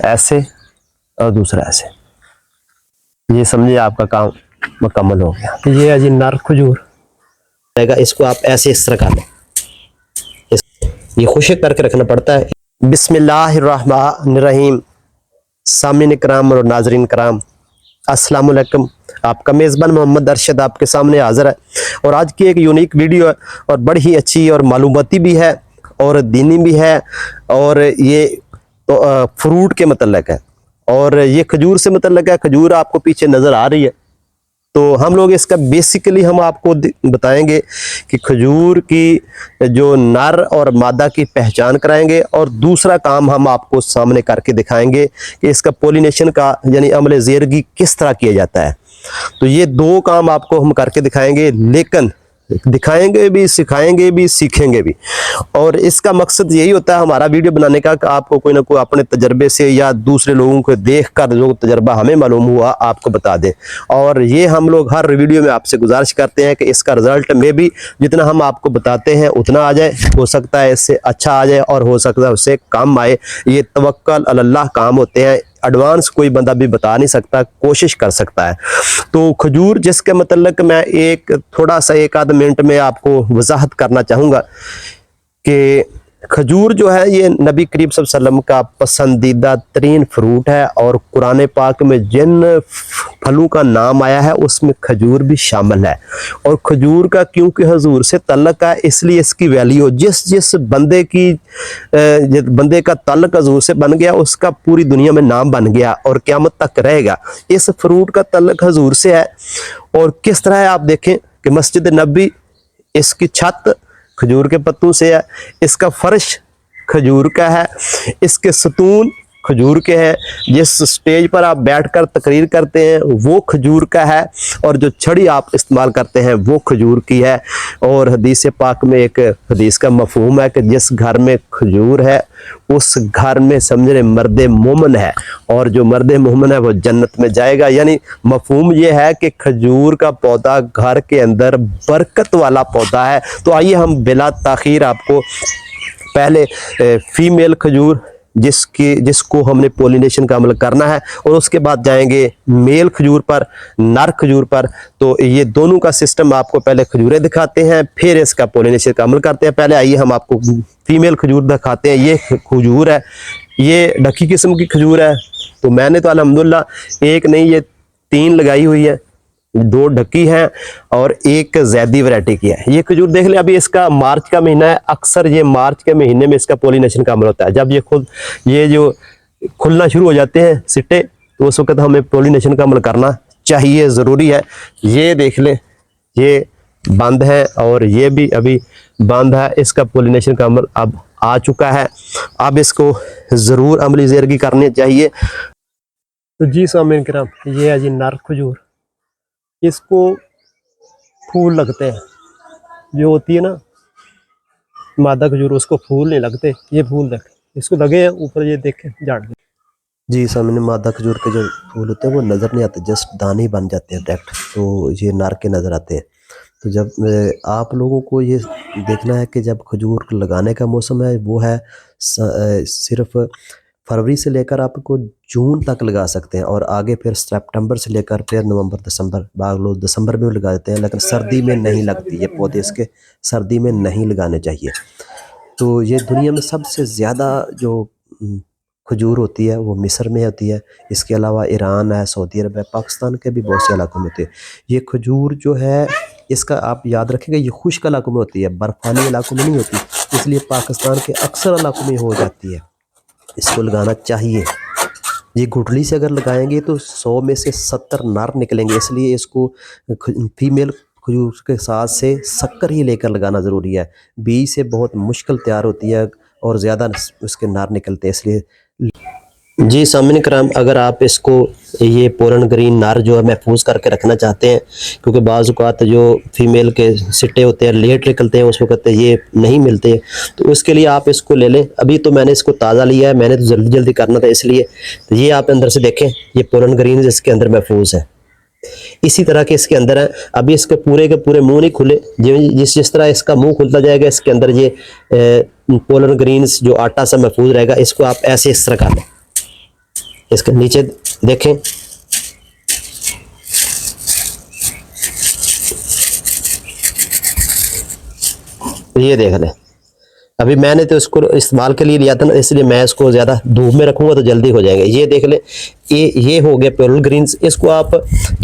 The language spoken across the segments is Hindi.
ऐसे और दूसरा ऐसे, ये समझिए आपका काम मुकम्मल हो गया। ये है जी नर खजूर रहेगा, इसको आप ऐसे इस तरह कर लें, ये खुशक करके रखना पड़ता है। बिस्मिल्लाहिर्रहमानिर्रहीम। सामीन कराम और नाजरीन कराम, अस्सलाम वालेकुम। आपका मेज़बान मोहम्मद अरशद आपके सामने हाज़िर है और आज की एक यूनिक वीडियो है और बड़ी ही अच्छी और मालूमाती भी है और दीनी भी है। और ये तो फ्रूट के मतलब है और ये खजूर से मतलब है। खजूर आपको पीछे नज़र आ रही है, तो हम लोग इसका बेसिकली हम आपको बताएंगे कि खजूर की जो नर और मादा की पहचान कराएंगे और दूसरा काम हम आपको सामने करके दिखाएंगे कि इसका पोलिनेशन का यानी अमले ज़ेरगी किस तरह किया जाता है। तो ये दो काम आपको हम करके दिखाएंगे, लेकिन दिखाएंगे भी, सिखाएंगे भी, सीखेंगे भी। और इसका मकसद यही होता है हमारा वीडियो बनाने का कि आपको कोई ना कोई अपने तजर्बे से या दूसरे लोगों को देखकर जो तजर्बा हमें मालूम हुआ आपको बता दें। और ये हम लोग हर वीडियो में आपसे गुजारिश करते हैं कि इसका रिजल्ट में भी जितना हम आपको बताते हैं उतना आ जाए। हो सकता है इससे अच्छा आ जाए और हो सकता है उससे कम आए। ये तवक्कल अल्लाह काम होते हैं, एडवांस कोई बंदा भी बता नहीं सकता, कोशिश कर सकता है। तो खजूर जिसके मतलब मैं एक थोड़ा सा एक आध मिनट में आपको वजाहत करना चाहूँगा कि खजूर जो है ये नबी करीम सल्लल्लाहु अलैहि वसल्लम का पसंदीदा तरीन फ्रूट है और कुरान पाक में जिन फलों का नाम आया है उसमें खजूर भी शामिल है। और खजूर का क्योंकि हजूर से तल्लक है इसलिए इसकी वैल्यू, जिस जिस बंदे का तल्लक हजूर से बन गया उसका पूरी दुनिया में नाम बन गया और क़यामत तक रहेगा। इस फ्रूट का तल्लक हजूर से है। और किस तरह है आप देखें कि मस्जिद नबी इसकी छत खजूर के पत्तों से है, इसका फर्श खजूर का है, इसके सतून खजूर के हैं, जिस स्टेज पर आप बैठकर तकरीर करते हैं वो खजूर का है और जो छड़ी आप इस्तेमाल करते हैं वो खजूर की है। और हदीस पाक में एक हदीस का मफहूम है कि जिस घर में खजूर है उस घर में समझे मर्द मोमन है और जो मर्द मोमन है वो जन्नत में जाएगा। यानी मफहूम ये है कि खजूर का पौधा घर के अंदर बरकत वाला पौधा है। तो आइए हम बिला ताखीर आपको पहले फीमेल खजूर जिसको हमने पोलिनेशन का अमल करना है और उसके बाद जाएंगे मेल खजूर पर, नर खजूर पर। तो ये दोनों का सिस्टम आपको पहले खजूरें दिखाते हैं फिर इसका पोलिनेशन का अमल करते हैं। पहले आइए हम आपको फीमेल खजूर दिखाते हैं। ये खजूर है, ये ढकी किस्म की खजूर है। तो मैंने तो अल्हम्दुलिल्लाह एक नहीं ये 3 लगाई हुई है, 2 ढकी हैं और एक जैदी वैरायटी की है। ये खजूर देख ले, अभी इसका मार्च का महीना है, अक्सर ये मार्च के महीने में इसका पोलिनेशन का अमल होता है। जब ये जो खुलना शुरू हो जाते हैं सिट्टे तो उस वक्त हमें पोलिनेशन का अमल करना चाहिए, ज़रूरी है। ये देख ले, ये बंद है और ये भी अभी बंद है। इसका पोलिनेशन का अमल अब आ चुका है, अब इसको ज़रूर अमली ज़ेरगी करनी चाहिए। तो जी सामीन किराम, ये है जी नर खजूर, इसको फूल लगते हैं। जो होती है ना मादा खजूर उसको फूल नहीं लगते, ये फूल देख इसको लगे हैं ऊपर, ये देखें झाड़ में। जी सामने मादा खजूर के जो फूल होते हैं वो नज़र नहीं आते, जस्ट दाने ही बन जाते हैं डायरेक्ट। तो ये नर के नज़र आते हैं। तो जब आप लोगों को ये देखना है कि जब खजूर लगाने का मौसम है वो है सिर्फ फरवरी से लेकर आपको जून तक लगा सकते हैं और आगे फिर सितंबर से लेकर फिर नवंबर दिसंबर, बाग लोग दिसंबर में भी लगा देते हैं, लेकिन सर्दी में नहीं लगती ये पौधे, इसके सर्दी में नहीं लगाने चाहिए। तो ये दुनिया में सबसे ज़्यादा जो खजूर होती है वो मिस्र में होती है। इसके अलावा ईरान है, सऊदी अरब है, पाकिस्तान के भी बहुत से इलाकों में होती है। ये खजूर जो है इसका आप याद रखेंगे ये खुश्क इलाकों में होती है, बर्फानी इलाकों में नहीं होती, इसलिए पाकिस्तान के अक्सर इलाकों में हो जाती है। इसको लगाना चाहिए। ये गुठली से अगर लगाएंगे तो 100 में से 70 नर निकलेंगे, इसलिए इसको फीमेल खजूर के साथ से शक्कर ही लेकर लगाना ज़रूरी है। बीज से बहुत मुश्किल तैयार होती है और ज़्यादा उसके नर निकलते हैं, इसलिए जी सामने कराम, अगर आप इसको ये पोलन ग्रीन नर जो है महफूज करके रखना चाहते हैं, क्योंकि बाज़ औक़ात जो फीमेल के सिट्टे होते हैं लेट निकलते हैं, उस वक्त ये नहीं मिलते, तो उसके लिए आप इसको ले लें। अभी तो मैंने इसको ताज़ा लिया है, मैंने तो जल्दी जल्दी करना था इसलिए। तो ये आप अंदर से देखें, ये पोलन ग्रीन इसके अंदर महफूज है, इसी तरह के इसके अंदर है। अभी इसके पूरे मुँह नहीं खुले, जिस तरह इसका मुँह खुलता जाएगा इसके अंदर ये पोलन ग्रीन जो आटा सा महफूज रहेगा। इसको आप ऐसे इस तरह कर लें, इसके नीचे देखें, ये देख लें। अभी मैंने तो इसको इस्तेमाल के लिए लिया था ना, इसलिए मैं इसको ज़्यादा धूप में रखूँगा तो जल्दी हो जाएंगे। ये देख लें, ये हो गया प्योरल ग्रीन्स। इसको आप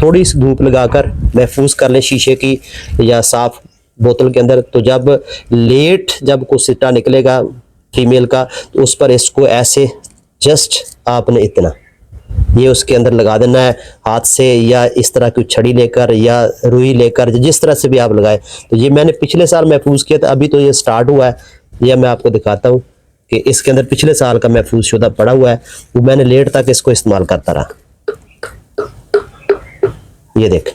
थोड़ी सी धूप लगाकर महफूज कर लें शीशे की या साफ बोतल के अंदर। तो जब कोई सिट्टा निकलेगा फीमेल का, तो उस पर इसको ऐसे जस्ट आपने इतना ये उसके अंदर लगा देना है हाथ से, या इस तरह की छड़ी लेकर या रुई लेकर, जिस तरह से भी आप लगाएं। तो ये मैंने पिछले साल महफूज किया था, अभी तो ये स्टार्ट हुआ है। यह मैं आपको दिखाता हूँ कि इसके अंदर पिछले साल का महफूज शुदा पड़ा हुआ है, वो मैंने लेट तक इसको इस्तेमाल करता रहा। ये देख,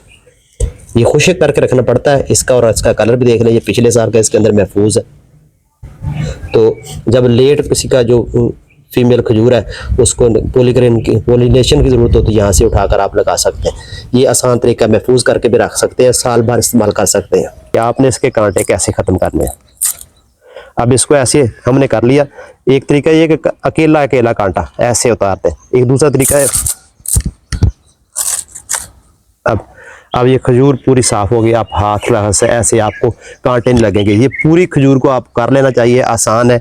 ये खुशक करके रखना पड़ता है इसका, और इसका कलर भी देख लें, ये पिछले साल का इसके अंदर महफूज है। तो जब लेट किसी का जो फीमेल खजूर है उसको पोलिनेशन की ज़रूरत हो तो यहाँ से उठाकर आप लगा सकते हैं। ये आसान तरीका, महफूज करके भी रख सकते हैं, साल भर इस्तेमाल कर सकते हैं। क्या आपने इसके कांटे कैसे ख़त्म करने हैं। अब इसको ऐसे हमने कर लिया। एक तरीका ये कि अकेला अकेला कांटा ऐसे उतारते हैं, एक दूसरा तरीका है। अब ये खजूर पूरी साफ हो गई, आप हाथ से ऐसे आपको कांटे नहीं लगेंगे। ये पूरी खजूर को आप कर लेना चाहिए, आसान है।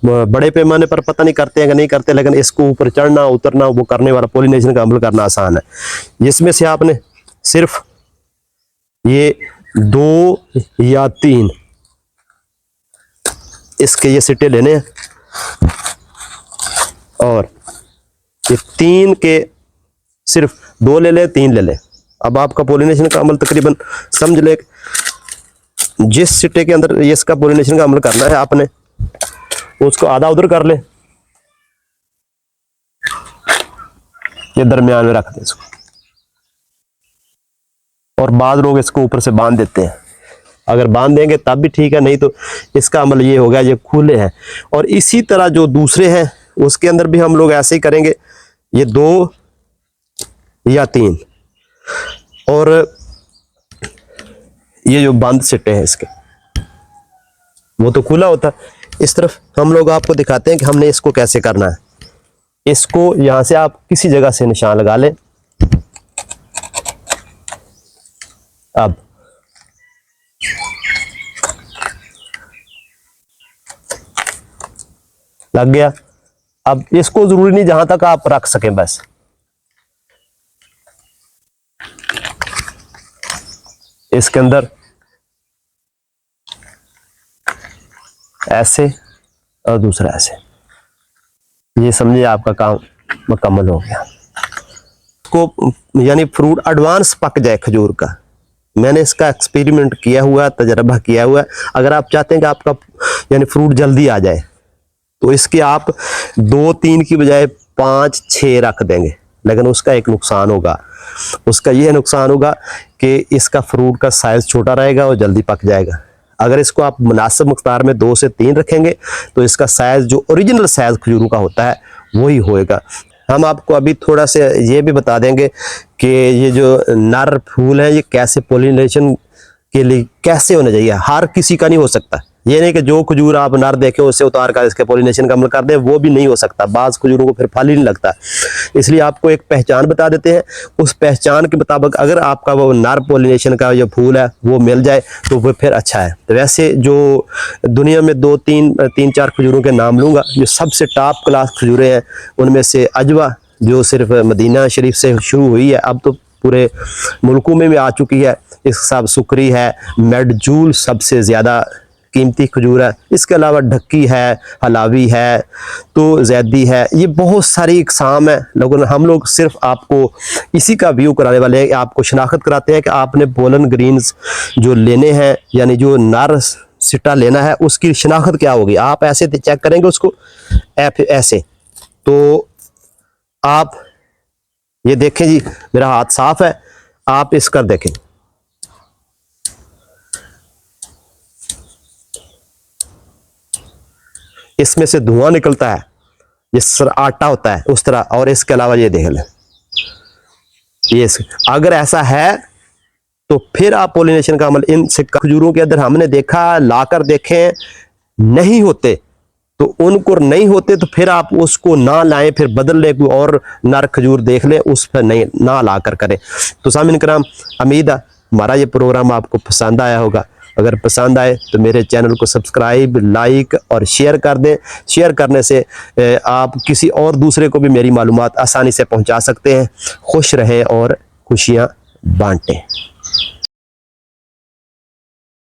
बड़े पैमाने पर पता नहीं करते हैं कि नहीं करते, लेकिन इसको ऊपर चढ़ना उतरना वो करने वाला पोलिनेशन का अमल करना आसान है। जिसमें से आपने सिर्फ ये 2 या 3 इसके ये सिट्टे लेने हैं, और ये 3 के सिर्फ 2 ले लें, 3 ले लें। अब आपका पोलिनेशन का अमल तकरीबन समझ ले, जिस सिट्टे के अंदर ये इसका पोलिनेशन का अमल करना है आपने, उसको आधा उधर कर ले, ये दरमियान में रख दे इसको। और बाद लोग इसको ऊपर से बांध देते हैं, अगर बांध देंगे तब भी ठीक है, नहीं तो इसका अमल ये हो गया, ये खुले हैं। और इसी तरह जो दूसरे हैं उसके अंदर भी हम लोग ऐसे ही करेंगे, ये 2 या 3, और ये जो बंद सिट्टे हैं इसके, वो तो खुला होता है। इस तरफ हम लोग आपको दिखाते हैं कि हमने इसको कैसे करना है। इसको यहां से आप किसी जगह से निशान लगा लें। अब लग गया। अब इसको जरूरी नहीं जहां तक आप रख सकें, बस इसके अंदर ऐसे और दूसरा ऐसे, ये समझिए आपका काम मुकम्मल हो गया। को यानी फ्रूट एडवांस पक जाए खजूर का, मैंने इसका एक्सपेरिमेंट किया हुआ, तजर्बा किया हुआ है। अगर आप चाहते हैं कि आपका यानी फ्रूट जल्दी आ जाए तो इसके आप 2-3 की बजाय 5-6 रख देंगे, लेकिन उसका एक नुकसान होगा। उसका यह नुकसान होगा कि इसका फ्रूट का साइज छोटा रहेगा और जल्दी पक जाएगा। अगर इसको आप मुनासिब मकदार में 2 से 3 रखेंगे तो इसका साइज जो ओरिजिनल साइज खजूरों का होता है वही होएगा। हम आपको अभी थोड़ा सा ये भी बता देंगे कि ये जो नर फूल है ये कैसे पोलिनेशन के लिए कैसे होना चाहिए। हर किसी का नहीं हो सकता, ये नहीं कि जो खजूर आप नर देखें उससे उतार कर इसके पोलिनेशन का अमल कर दें, वो भी नहीं हो सकता। बाज़ खजूरों को फिर फल ही नहीं लगता। इसलिए आपको एक पहचान बता देते हैं, उस पहचान के मुताबिक अगर आपका वो नर पोलिनेशन का जो फूल है वो मिल जाए तो वो फिर अच्छा है। तो वैसे जो दुनिया में 2-3-4 खजूरों के नाम लूँगा जो सबसे टॉप क्लास खजूरें हैं, उनमें से अजवा जो सिर्फ मदीना शरीफ से शुरू हुई है, अब तो पूरे मुल्कों में भी आ चुकी है, इसके साथ सुकरी है, मेडजूल सबसे ज़्यादा कीमती खजूर है, इसके अलावा ढक्की है, हलावी है, तो जैदी है। ये बहुत सारी इकसाम है। लेकिन हम लोग सिर्फ आपको इसी का व्यू कराने वाले हैं, आपको शनाख्त कराते हैं कि आपने पोलन ग्रीन्स जो लेने हैं, यानी जो नर सिट्टा लेना है उसकी शनाख्त क्या होगी। आप ऐसे चेक करेंगे उसको ऐसे, तो आप ये देखें जी, मेरा हाथ साफ है, आप इसका देखें, इसमें से धुआं निकलता है, जिस तरह आटा होता है उस तरह। और इसके अलावा ये देख लें, ये अगर ऐसा है तो फिर आप पोलिनेशन का अमल इन खजूरों के अंदर हमने देखा, लाकर देखें नहीं होते तो उनको नहीं होते तो फिर आप उसको ना लाएं, फिर बदल ले, कोई और नर खजूर देख लें, उस पर नहीं ना ला कर करें। तो सामीन करम, उम्मीद है हमारा ये प्रोग्राम आपको पसंद आया होगा। अगर पसंद आए तो मेरे चैनल को सब्सक्राइब, लाइक और शेयर कर दें। शेयर करने से आप किसी और दूसरे को भी मेरी मालूमात आसानी से पहुंचा सकते हैं। खुश रहें और खुशियां बांटें।